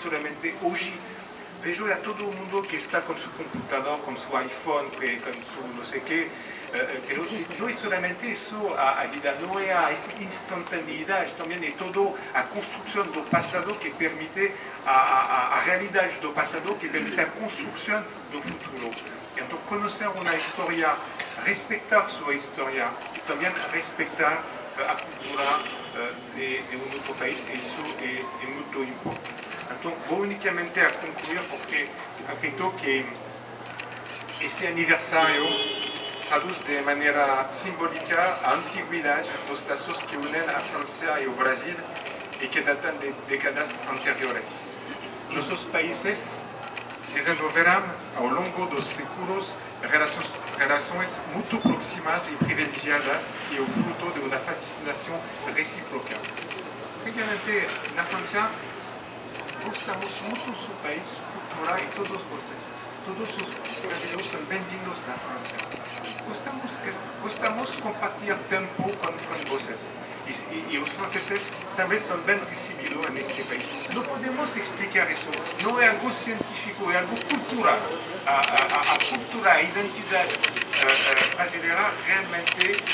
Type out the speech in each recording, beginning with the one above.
solamente oggi vedo a todo el mundo que está con su computador, con su iPhone, con su no sé qué, pero no es solamente eso a vida, no es a instantaneidad, también es todo a construcción do pasado que permite a realidad do pasado que permite a construcción do futuro. Y entonces conocer una historia, respetar su historia y también respetar la cultura de un otro país, eso es muy importante. Entonces voy únicamente a concluir porque creo que ese aniversario traduce de manera simbólica a antigüedad dos lazos que unen a Francia y a Brasil y que datan de décadas anteriores. Nuestros países desenvolverán a lo largo de los séculos relaciones muy próximas y privilegiadas y el fruto de una fascinación recíproca. Efectivamente, en la Francia gustamos mucho su país, su cultura y todos voces. Todos los brasileños son bienvenidos a Francia. Gustamos compartir tiempo con voces. Y los franceses siempre son bien recibidos en este país. No podemos explicar eso. No es algo científico, es algo cultural. A cultura, a identidad brasileña realmente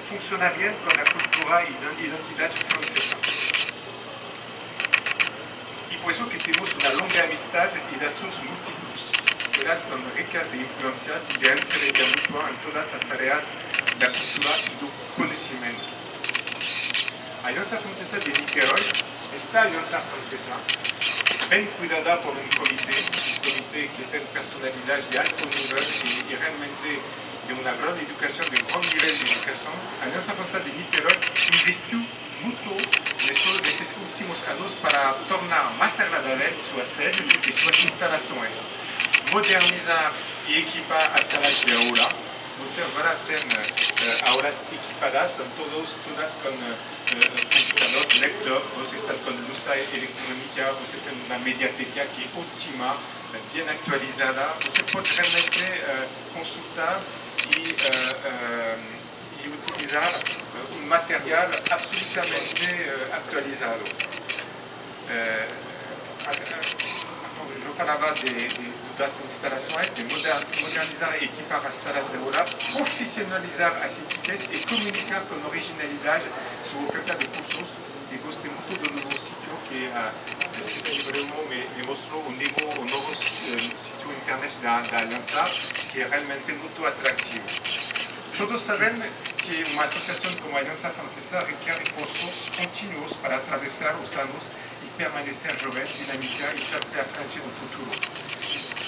funciona bien con la cultura y identidad francesa. Y por eso que tenemos una longa amistad y lazos múltiples. Todas son ricas de influencias y de entrega mutua en todas las áreas de la cultura y del conocimiento. Alianza Francesa de Niterói, esta Alianza Francesa, bien cuidada por un comité que tiene personalidad de alto nivel y realmente de una gran educación, de un gran nivel de educación. Alianza Francesa de Niterói investiu mucho en estos últimos años para tornar más agradable su sede y sus instalaciones, modernizar y equipar a salas de aula. Ustedes van a tener aulas equipadas, son todas con computadores, lectores, están con luz electrónica, ustedes tienen una mediateca que es óptima, bien actualizada. Usted puede realmente consultar y utilizar un material absolutamente actualizado. Yo hablaba de las instalaciones, de modernizar y equipar las salas de aula, profesionalizar las equipes y comunicar con originalidad su oferta de cursos. Y gusté mucho del nuevo sitio que Stéphanie Bremo me mostró un nuevo sitio internet de Alianza que es realmente muy atractivo. Todos saben que una asociación como Alianza Francesa requiere esfuerzos continuos para atravesar los años y permanecer joven, dinámica y siempre al frente del futuro.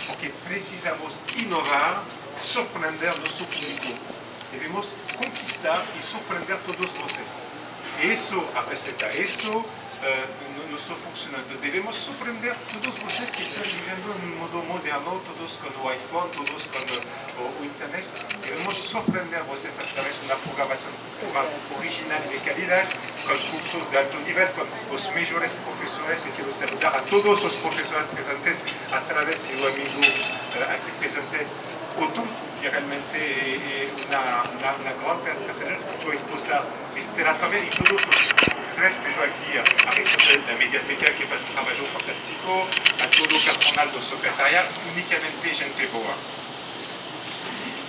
Porque precisamos innovar, sorprender a nuestro público. Debemos conquistar y sorprender a todos voces. Eso representa, eso nuestro funcionamiento. Debemos sorprender a todos voces que están viviendo en un modo moderno, todos con el iPhone, todos con el Internet. Debemos sorprender a voces a través de una programación original y de calidad, con cursos de alto nivel, con los mejores profesores. Y quiero saludar a todos los profesores presentes a través de mi amigo aquí presente, Otto, que realmente es una gran persona, su esposa Estela también, y todos los profesores que yo aquí, a responsable de la mediateca que hace un trabajo fantástico, a todo el personal del secretariado, únicamente gente boa.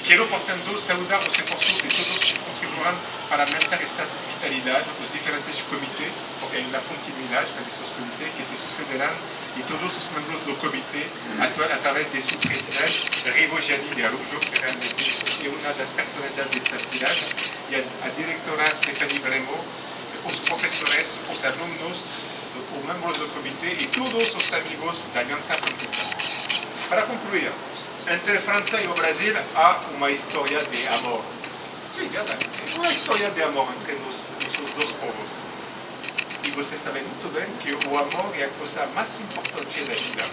Quiero, por tanto, saludar los esfuerzos de todos que contribuirán para mantener esta vitalidad, los diferentes comités, porque hay una continuidad de esos comités que se sucederán y todos los miembros del comité actual a través de su presidente, Rivo Gianni de Arujo, que realmente es una de las personalidades de esta ciudad, y a la directora Stéphanie Bremo, los profesores, los alumnos, los miembros del comité y todos los amigos de Alianza Francesa. Para concluir, entre Francia y Brasil hay una historia de amor. Sí, verdad, una historia de amor entre nuestros dos pueblos. Y ustedes saben muy bien que el amor es la cosa más importante de la vida.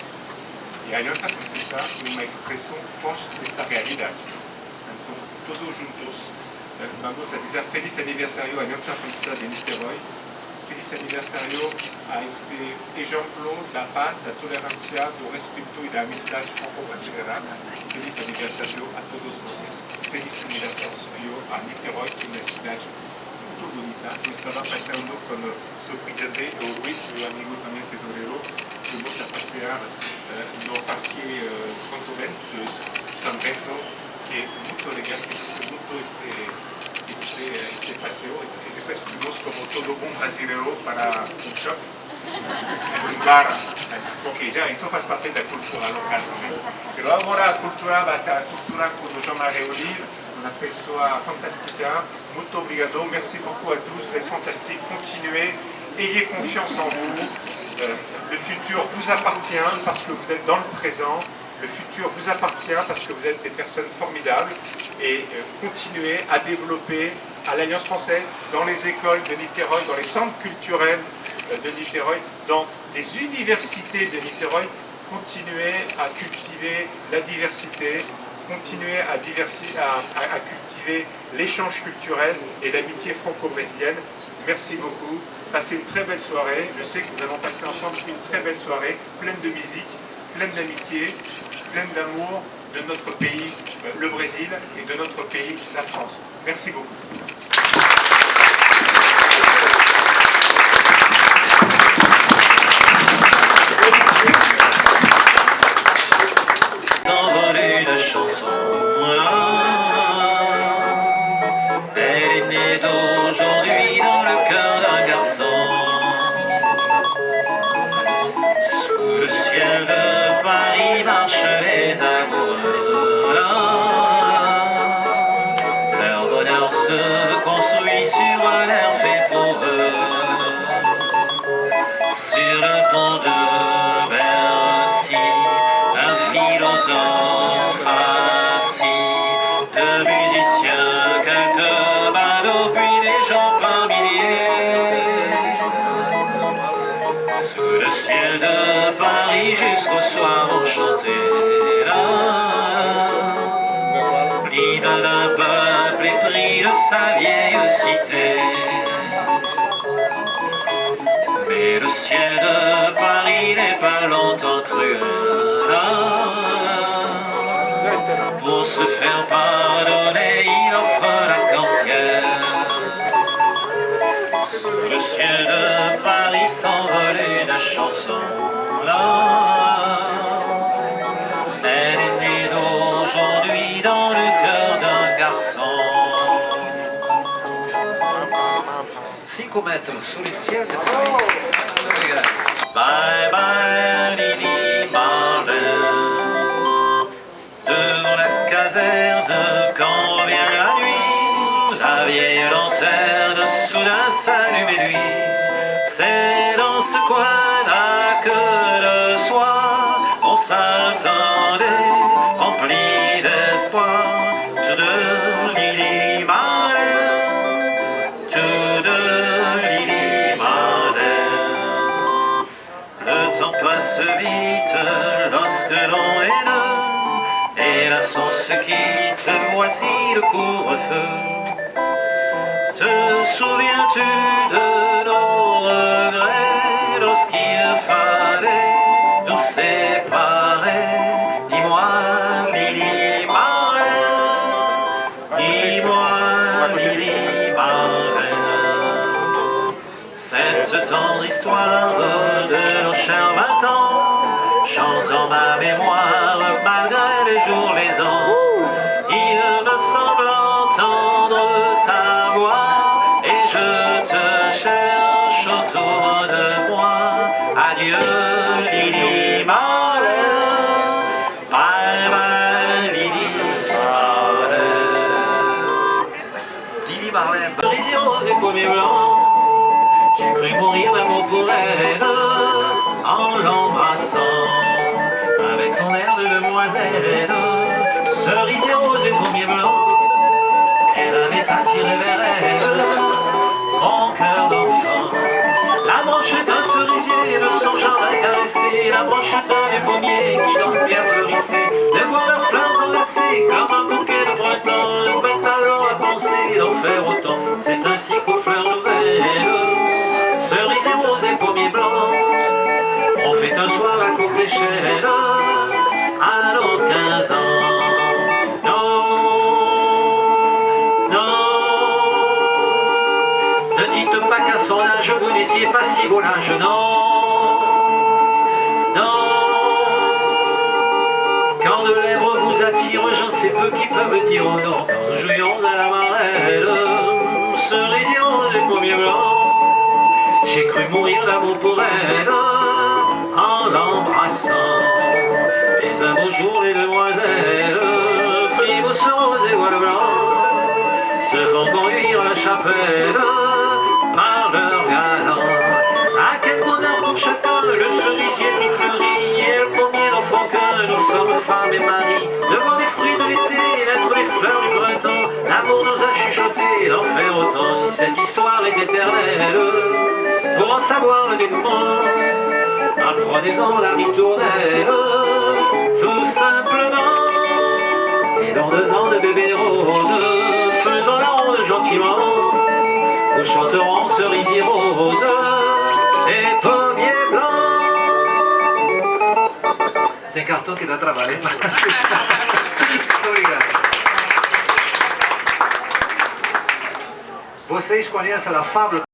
Y Alianza Francesa es una expresión fuerte de esta realidad. Entonces, todos juntos vamos a decir feliz aniversario a Alianza Francesa de Niterói. Feliz aniversario a este ejemplo de la paz, de la tolerancia, del respeto y de la amistad franco-brasileña. Feliz aniversario a todos ustedes. Feliz aniversario a Niterói, que es una ciudad muy bonita. Yo estaba pasando con su presidente, Luis, mi amigo también tesorero. Fuimos a llegar no parque Santo Bento, San Bento, que es muy elegante, muy este paseo. Y después fuimos como todo buen brasileño para un shop en un bar, porque ya eso hace parte de la cultura local también. Pero ahora la cultura va a ser la cultura que nos vamos a reunir, una persona fantástica. Muy obrigado, merci beaucoup à tous, vous êtes fantastiques, continuez, ayez confiance en vous. Le futur vous appartient parce que vous êtes dans le présent. Le futur vous appartient parce que vous êtes des personnes formidables et continuez à développer à l'Alliance française, dans les écoles de Niteroi, dans les centres culturels de Niteroi, dans les universités de Niteroi, continuez à cultiver la diversité, continuez à cultiver l'échange culturel et l'amitié franco-brésilienne. Merci beaucoup. Passez une très belle soirée. Je sais que nous allons passer ensemble une très belle soirée, pleine de musique, pleine d'amitié, pleine d'amour de notre pays, le Brésil, et de notre pays, la France. Merci beaucoup. S'envoler de chansons elle est née d'aujourd'hui dans le cœur d'un garçon. Sous le ciel de Paris marchent les amoureux. Leur bonheur se construit sur l'air fait pour eux. Sur le pont de Bercy, un philosophe assis, de musiciens, quelques badauds, puis les gens par milliers. Sous le ciel de Paris jusqu'au soir enchanté, l'hymne d'un peuple épris de sa vieille cité. Mais le ciel de Paris n'est pas longtemps cruel. Pour se faire pardonner, il offre l'arc-en-ciel. Sous le ciel de Paris s'envole une chanson. Elle est née d'aujourd'hui dans le cœur d'un garçon. 5 metros sous le ciel de Paris. Bye bye Lily Marlin. Devant la caserne, quand vient la nuit, la vieille lanterne soudain s'allume et lui. C'est dans ce coin-là que le soir on s'attendait, rempli d'espoir, tout de Lily Marlin, tout de Lily Marlin. Le temps passe vite lorsque l'on est deux, et là on se quitte, voici le couvre-feu. Te souviens-tu de nos regrets lorsqu'il fallait nous séparer? Dis-moi, Lily Marlin, dis-moi, Lily Marlin. Cette tendre histoire de nos chers 20 ans chante en ma mémoire malgré les jours, les ans. Il me semble entendre ta voix et je te cherche autour de moi. Adieu Lily Marlin, bye bye Lily Marlin. Lily Marlin, Parisienne aux épaules blancs, j'ai cru mourir d'amour pour elle en l'embrassant avec son air de demoiselle. Cerisier aux yeux pommiers blancs, elle avait attiré vers elle mon cœur d'enfant. La branche d'un cerisier de son jardin caressé, la branche d'un pommier qui donc bien fleurissait, de voir leurs fleurs enlacées comme un bouquet de printemps. Nous bête alors à penser d'en faire autant, c'est ainsi qu'aux fleurs nouvelles, cerisier rose et pommier blanc, on fait un soir la cour d'échelle à nos 15 ans. Ne dites pas qu'à son âge vous n'étiez pas si volage, non, non. peu qui peuvent dire oh non quand nous jouions à la marelle. Cerisier rose et pommier blanc, j'ai cru mourir d'amour pour elle en l'embrassant. Mais un beau jour les demoiselles, Fribousse rose et voile blanc, se font conduire à la chapelle par leur galant. À quel bonheur pour chacun, le cerisier qui fleurit et le pommier n'en font qu'un. Nous sommes femmes et maris, devant les fruits de l'été, l'être les fleurs du printemps. L'amour nous a chuchoté d'en faire autant. Si cette histoire est éternelle, pour en savoir le dénouement, apprenez-en la ritournelle, tout simplement. Et dans 2 ans de bébé rose, faisons la ronde gentiment, nous chanterons cerisier rose et pommier blanc. Tem cartão que dá trabalho, hein? Muito obrigado. Vocês conhecem a fábrica